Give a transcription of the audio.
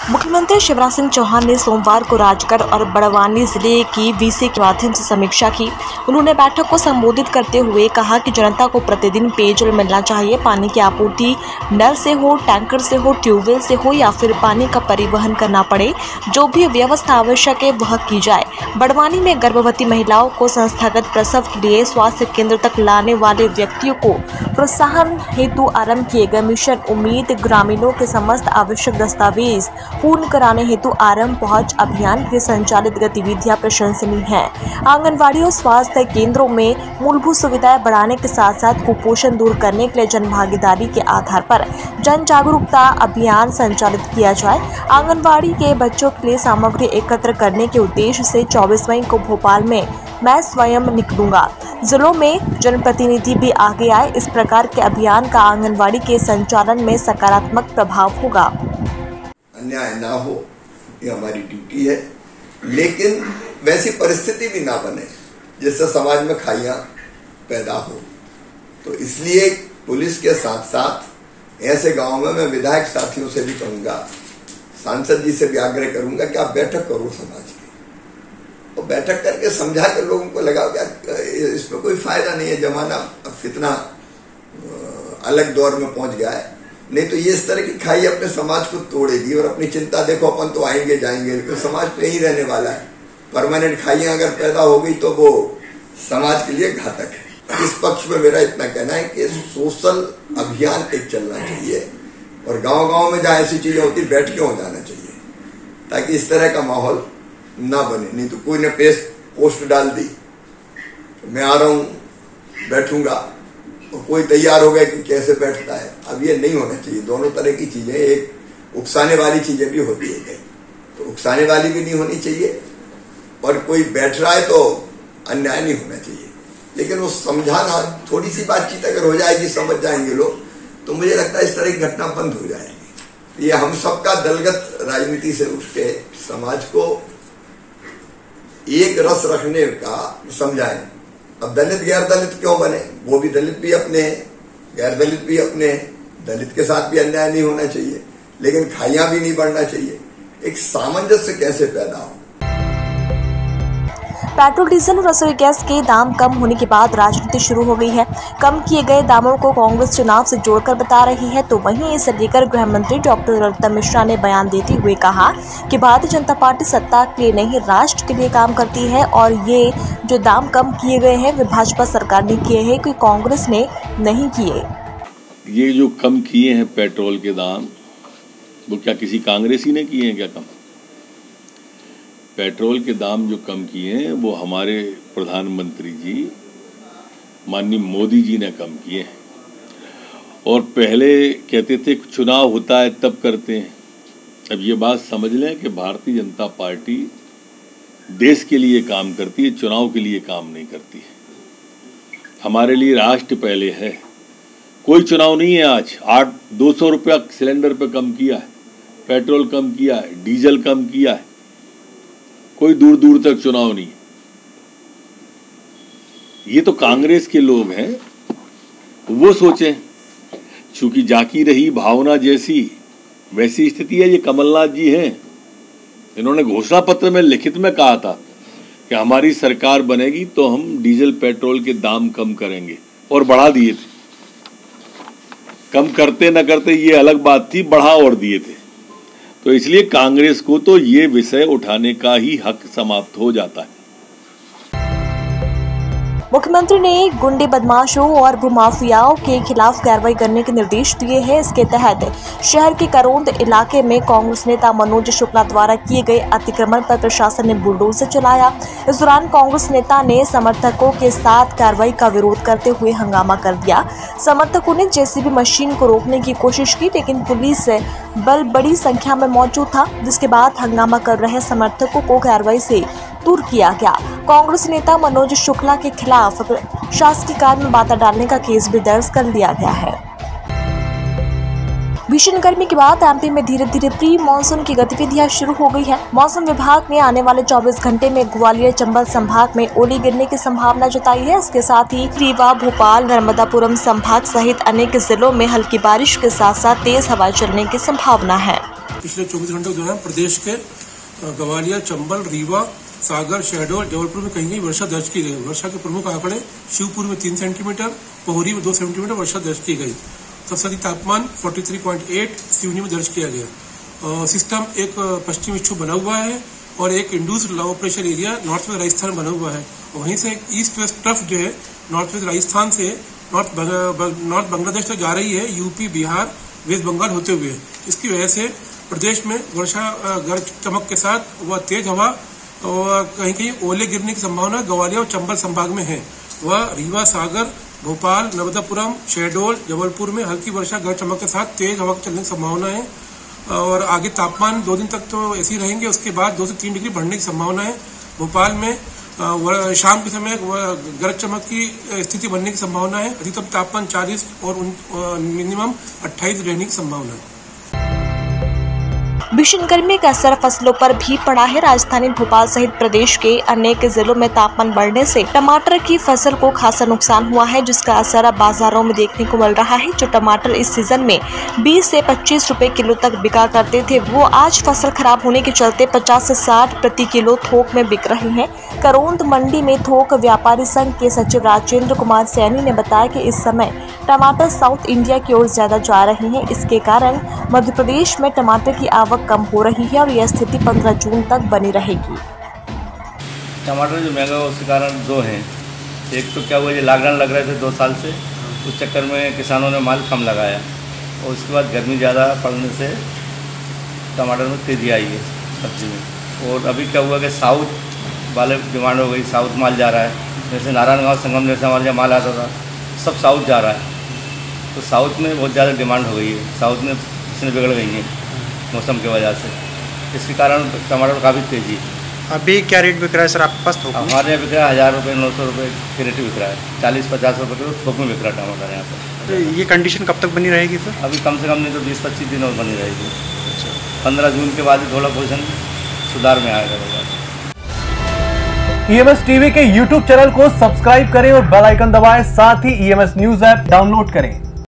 मुख्यमंत्री शिवराज सिंह चौहान ने सोमवार को राजगढ़ और बड़वानी जिले की वीसी के माध्यम से समीक्षा की। उन्होंने बैठक को संबोधित करते हुए कहा कि जनता को प्रतिदिन पेयजल मिलना चाहिए। पानी की आपूर्ति नल से हो, टैंकर से हो, ट्यूबवेल से हो या फिर पानी का परिवहन करना पड़े, जो भी व्यवस्था आवश्यक है वह की जाए। बड़वानी में गर्भवती महिलाओं को संस्थागत प्रसव के लिए स्वास्थ्य केंद्र तक लाने वाले व्यक्तियों को प्रोत्साहन हेतु आरंभ किए गए मिशन उम्मीद ग्रामीणों के समस्त आवश्यक दस्तावेज पूर्ण कराने हेतु आरंभ पहुंच अभियान के संचालित गतिविधियां प्रशंसनीय हैं। आंगनवाड़ी और स्वास्थ्य केंद्रों में मूलभूत सुविधाएं बढ़ाने के साथ साथ कुपोषण दूर करने के लिए जनभागीदारी के आधार पर जन जागरूकता अभियान संचालित किया जाए। आंगनवाड़ी के बच्चों के लिए सामग्री एकत्र करने के उद्देश्य से 24 मई को भोपाल में मैं स्वयं निकलूंगा। जिलों में जनप्रतिनिधि भी आगे आए। इस प्रकार के अभियान का आंगनवाड़ी के संचालन में सकारात्मक प्रभाव होगा। अन्याय ना हो, ये हमारी ड्यूटी है, लेकिन वैसी परिस्थिति भी ना बने जिससे समाज में खाइयां पैदा हो। तो इसलिए पुलिस के साथ साथ ऐसे गांव में मैं विधायक साथियों से भी कहूंगा, सांसद जी से भी आग्रह करूंगा कि आप बैठक करो समाज की, और बैठक करके समझा कर लोगों को लगाओ कि इसमें कोई फायदा नहीं है। जमाना अब कितना अलग दौर में पहुंच गया है, नहीं तो ये इस तरह की खाई अपने समाज को तोड़ेगी। और अपनी चिंता देखो, अपन तो आएंगे जाएंगे, लेकिन समाज तो यही रहने वाला है। परमानेंट खाइयां अगर पैदा हो गई तो वो समाज के लिए घातक है। इस पक्ष में मेरा इतना कहना है कि सोशल अभियान एक चलना चाहिए और गांव-गांव में जहां ऐसी चीजें होती बैठ के हो जाना चाहिए, ताकि इस तरह का माहौल ना बने। नहीं तो कोई ने पोस्ट डाल दी, मैं आ रहा हूं, बैठूंगा, और कोई तैयार हो गया कि कैसे बैठता है। अब ये नहीं होना चाहिए। दोनों तरह की चीजें, एक उकसाने वाली चीजें भी होती है, तो उकसाने वाली भी नहीं होनी चाहिए, और कोई बैठ रहा है तो अन्याय नहीं होना चाहिए। लेकिन वो समझाना, थोड़ी सी बातचीत अगर हो जाएगी, समझ जाएंगे लोग, तो मुझे लगता है इस तरह की घटना बंद हो जाएगी। ये हम सबका दलगत राजनीति से उठ के समाज को एक रस रखने का समझाएं। अब दलित गैर दलित क्यों बने? वो भी दलित भी अपने हैं, गैर दलित भी अपने हैं। दलित के साथ भी अन्याय नहीं होना चाहिए, लेकिन खाइयां भी नहीं बढ़ना चाहिए। एक सामंजस्य कैसे पैदा हो। पेट्रोल, डीजल और रसोई गैस के दाम कम होने के बाद राजनीति शुरू हो गई है। कम किए गए दामों को कांग्रेस चुनाव से जोड़कर बता रही है, तो वहीं इसे लेकर गृह मंत्री डॉक्टर नरोत्तम मिश्रा ने बयान देते हुए कहा कि भारतीय जनता पार्टी सत्ता के लिए नहीं, राष्ट्र के लिए काम करती है, और ये जो दाम कम किए गए हैं वे भाजपा सरकार ने किए हैं, कोई कांग्रेस ने नहीं किए। ये जो कम किए हैं पेट्रोल के दाम, वो क्या किसी कांग्रेसी ने किए हैं क्या कम? पेट्रोल के दाम जो कम किए हैं वो हमारे प्रधानमंत्री जी माननीय मोदी जी ने कम किए हैं। और पहले कहते थे चुनाव होता है तब करते हैं। अब ये बात समझ लें कि भारतीय जनता पार्टी देश के लिए काम करती है, चुनाव के लिए काम नहीं करती है। हमारे लिए राष्ट्र पहले है। कोई चुनाव नहीं है। आज 200 रुपया सिलेंडर पे कम किया है, पेट्रोल कम किया है, डीजल कम किया है। कोई दूर दूर तक चुनाव नहीं। ये तो कांग्रेस के लोग हैं, वो सोचें। चूंकि जाकी रही भावना जैसी वैसी स्थिति है। ये कमलनाथ जी हैं, इन्होंने घोषणा पत्र में लिखित में कहा था कि हमारी सरकार बनेगी तो हम डीजल पेट्रोल के दाम कम करेंगे, और बढ़ा दिए थे। कम करते न करते ये अलग बात थी, बढ़ा और दिए थे। तो इसलिए कांग्रेस को तो ये विषय उठाने का ही हक समाप्त हो जाता है। मुख्यमंत्री ने गुंडे, बदमाशों और भूमाफियाओं के खिलाफ कार्रवाई करने के निर्देश दिए हैं। इसके तहत शहर के करोंद इलाके में कांग्रेस नेता मनोज शुक्ला द्वारा किए गए अतिक्रमण पर प्रशासन ने बुलडोजर चलाया। इस दौरान कांग्रेस नेता ने समर्थकों के साथ कार्रवाई का विरोध करते हुए हंगामा कर दिया। समर्थकों ने जेसीबी मशीन को रोकने की कोशिश की, लेकिन पुलिस बल बड़ी संख्या में मौजूद था, जिसके बाद हंगामा कर रहे समर्थकों को कार्रवाई से दूर किया गया। कांग्रेस नेता मनोज शुक्ला के खिलाफ शासकीय कार में बाधा डालने का केस भी दर्ज कर लिया गया है। भीषण गर्मी के बाद एमपी में धीरे धीरे प्री मानसून की गतिविधियां शुरू हो गई है। मौसम विभाग ने आने वाले 24 घंटे में ग्वालियर, चंबल संभाग में ओले गिरने की संभावना जताई है। इसके साथ ही रीवा, भोपाल, नर्मदापुरम संभाग सहित अनेक जिलों में हल्की बारिश के साथ साथ तेज हवा चलने की संभावना है। पिछले 24 घंटों के दौरान प्रदेश के ग्वालियर, चंबल, रीवा, सागर, शहडोल, जबलपुर में कहीं कहीं वर्षा दर्ज की गई। वर्षा के प्रमुख आंकड़े शिवपुरी में 3 सेंटीमीटर, पोहरी में 2 सेंटीमीटर वर्षा दर्ज की गई। सबसे अधिक तापमान 43.8 सिवनी में दर्ज किया गया। सिस्टम एक पश्चिम विक्षोभ बना हुआ है और एक induced low pressure area north west Rajasthan बना हुआ है। वहीं से एक ईस्ट वेस्ट ट्रफ जो है नॉर्थ वेस्ट राजस्थान से नॉर्थ बांग्लादेश तक जा रही है, यूपी, बिहार, वेस्ट बंगाल होते हुए। इसकी वजह से प्रदेश में वर्षा गरज चमक के साथ वह तेज हवा और कहीं कहीं ओले गिरने की संभावना ग्वालियर और चंबल संभाग में है। वह रीवा, सागर, भोपाल, नर्मदापुरम, शहडोल, जबलपुर में हल्की वर्षा गरज चमक के साथ तेज हवा चलने की संभावना है। और आगे तापमान 2 दिन तक तो ऐसे ही रहेंगे, उसके बाद 2 से 3 डिग्री बढ़ने की संभावना है। भोपाल में शाम के समय गरज चमक की स्थिति बनने की संभावना है। अधिकतम तापमान 40 और मिनिमम 28 रहने की संभावना है। भीषण गर्मी का असर फसलों पर भी पड़ा है। राजधानी भोपाल सहित प्रदेश के अनेक जिलों में तापमान बढ़ने से टमाटर की फसल को खासा नुकसान हुआ है, जिसका असर अब बाजारों में देखने को मिल रहा है। जो टमाटर इस सीजन में 20 से 25 रुपए किलो तक बिका करते थे, वो आज फसल खराब होने के चलते 50 से 60 प्रति किलो थोक में बिक रहे हैं। करोंद मंडी में थोक व्यापारी संघ के सचिव राजेंद्र कुमार सैनी ने बताया कि इस समय टमाटर साउथ इंडिया की ओर ज्यादा जा रहे हैं। इसके कारण मध्य प्रदेश में टमाटर की आवक कम हो रही है और यह स्थिति 15 जून तक बनी रहेगी। टमाटर जो महंगा उसके कारण 2 हैं। एक तो क्या हुआ, ये लॉकडाउन लग रहे थे 2 साल से, उस चक्कर में किसानों ने माल कम लगाया और उसके बाद गर्मी ज़्यादा पड़ने से टमाटर में तेज़ी आई है सब्जी में। और अभी क्या हुआ कि साउथ वाले डिमांड हो गई, साउथ माल जा रहा है। जैसे नारायणगांव संगम जैसे हमारे यहाँ माल आता था, सब साउथ जा रहा है, तो साउथ में बहुत ज़्यादा डिमांड हो गई है। साउथ में फसलें बिगड़ गई हैं मौसम की वजह से, इसके कारण टमाटर काफ़ी तेज़ी है। अभी क्या रेट बिक रहा है सर आपके पास थोक? हमारे यहाँ बिक रहा है 1000 रुपये, 900 रुपये क्रेट बिक रहा है, 40-50 रुपये किलो थोक में बिक रहा है टमाटर यहाँ पर। तो ये कंडीशन कब तक बनी रहेगी सर? अभी कम से कम नहीं तो 20-25 दिन और बनी रहेगी। अच्छा, 15 जून के बाद थोड़ा पोजीशन सुधार में आएगा। EMS टीवी के YouTube चैनल को सब्सक्राइब करें और बेल आइकन दबाएं, साथ ही EMS न्यूज ऐप डाउनलोड करें।